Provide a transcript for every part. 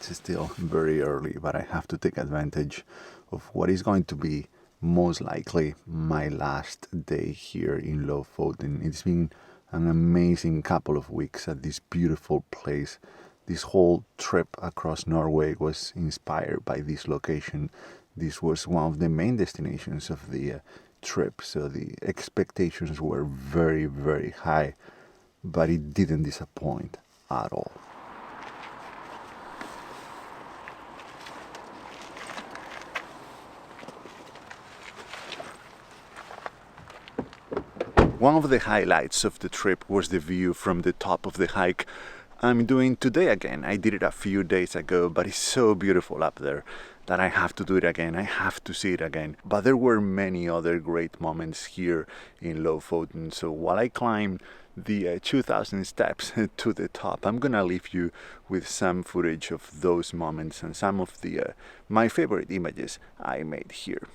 It's still very early, but I have to take advantage of what is going to be most likely my last day here in Lofoten. It's been an amazing couple of weeks at this beautiful place. This whole trip across Norway was inspired by this location. This was one of the main destinations of the trip, so the expectations were very, very high, but it didn't disappoint at all. One of the highlights of the trip was the view from the top of the hike I'm doing today again. I did it a few days ago, but it's so beautiful up there that I have to do it again. I have to see it again. But there were many other great moments here in Lofoten. So while I climbed the 2,000 steps to the top, I'm gonna leave you with some footage of those moments and some of the my favorite images I made here.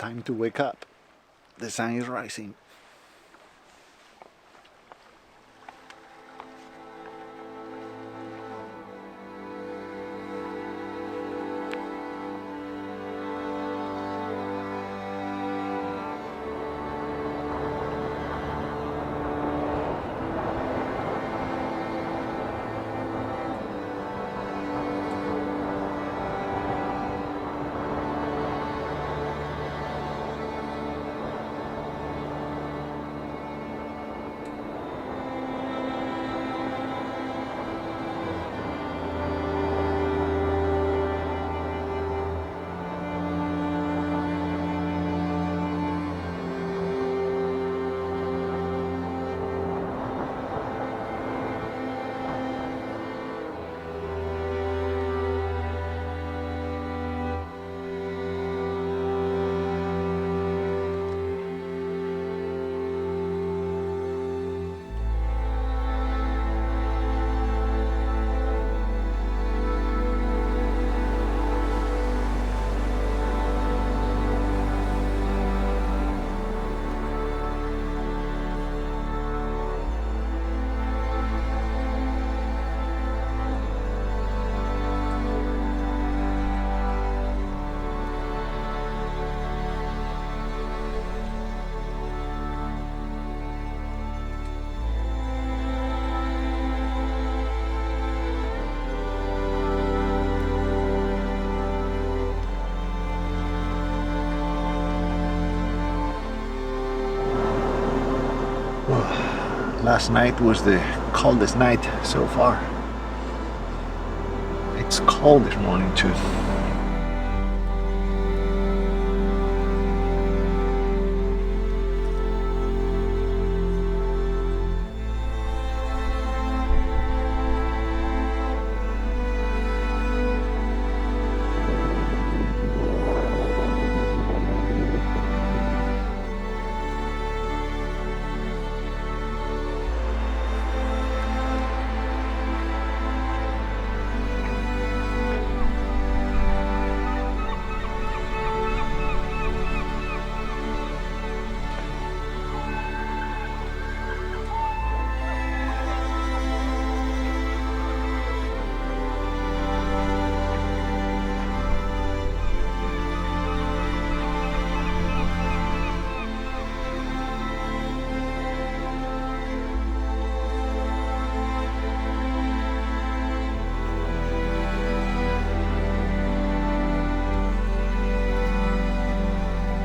Time to wake up. The sun is rising. Last night was the coldest night so far. It's cold this morning too.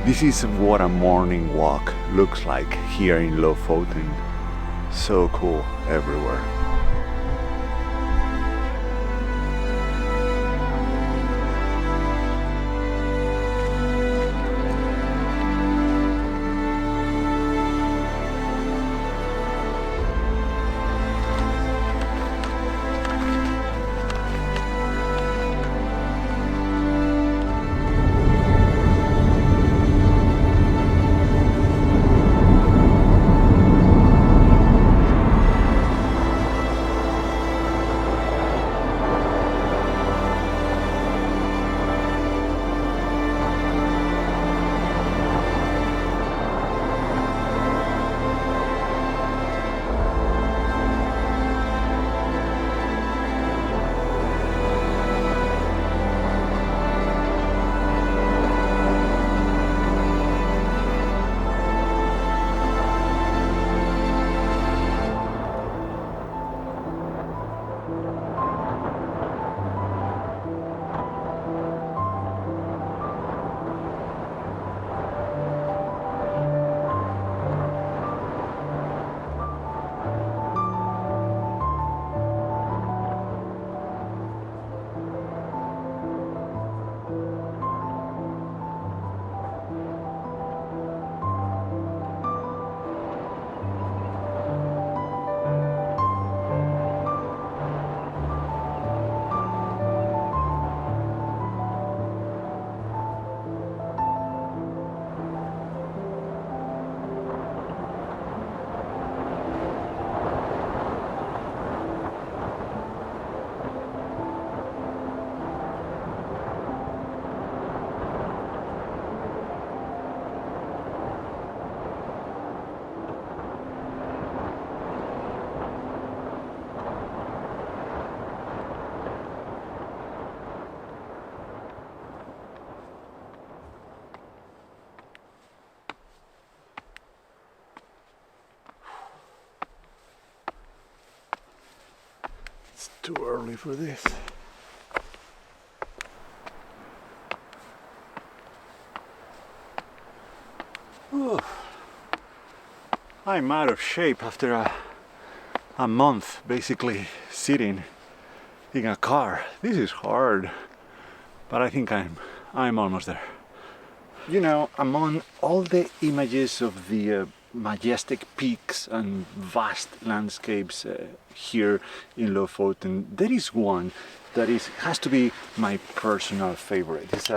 This is what a morning walk looks like here in Lofoten. So cool everywhere. too early for this. Ooh. I'm out of shape after a month basically sitting in a car. This is hard, but I think I'm almost there. You know, among all the images of the majestic peaks and vast landscapes here in Lofoten, there is one that has to be my personal favorite. It's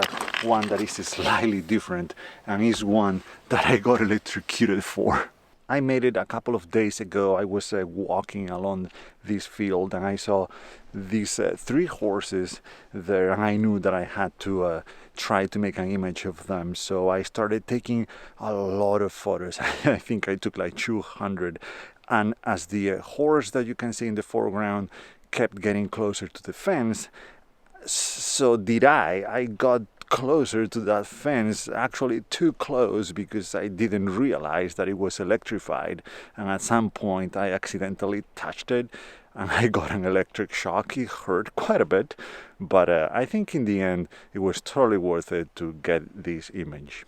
one that is slightly different, and is one that I got electrocuted for. I made it a couple of days ago. I was walking along this field and I saw these 3 horses there, and I knew that I had to try to make an image of them. So I started taking a lot of photos. I think I took like 200. And as the horse that you can see in the foreground kept getting closer to the fence, so did I. I got closer to that fence, actually too close, because I didn't realize that it was electrified, and at some point I accidentally touched it and I got an electric shock. It hurt quite a bit, but I think in the end it was totally worth it to get this image.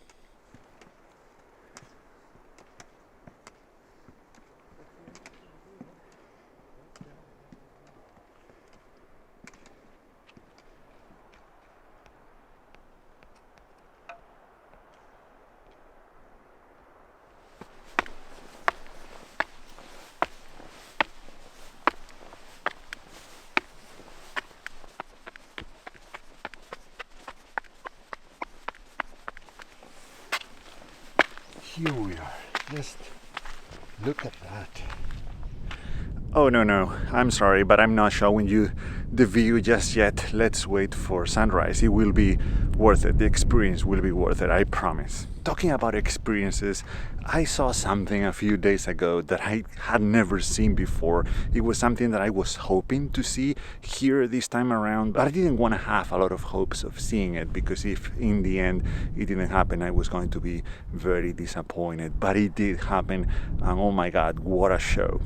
Here we are. Just look at that. Oh no, I'm sorry, but I'm not showing you the view just yet. Let's wait for sunrise. It will be worth it. The experience will be worth it, I promise. Talking about experiences, I saw something a few days ago that I had never seen before. It was something that I was hoping to see here this time around, but I didn't want to have a lot of hopes of seeing it, because if in the end it didn't happen, I was going to be very disappointed. But it did happen, and oh my God, what a show.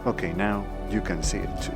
Okay, now you can see it too.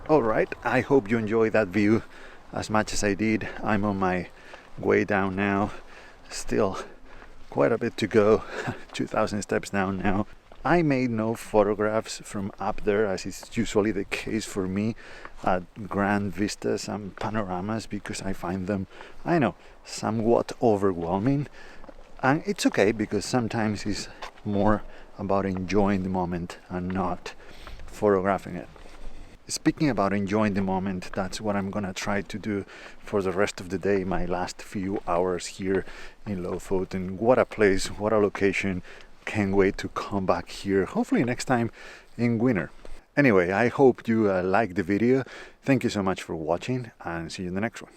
Alright, I hope you enjoyed that view as much as I did. I'm on my way down now. Still quite a bit to go, 2,000 steps down now. I made no photographs from up there, as is usually the case for me at grand vistas and panoramas, because I find them, I know, somewhat overwhelming. And it's okay, because sometimes it's more about enjoying the moment and not photographing it. Speaking about enjoying the moment, that's what I'm gonna try to do for the rest of the day, my last few hours here in Lofoten. What a place, what a location. Can't wait to come back here, hopefully next time in winter. Anyway, I hope you liked the video. Thank you so much for watching, and see you in the next one.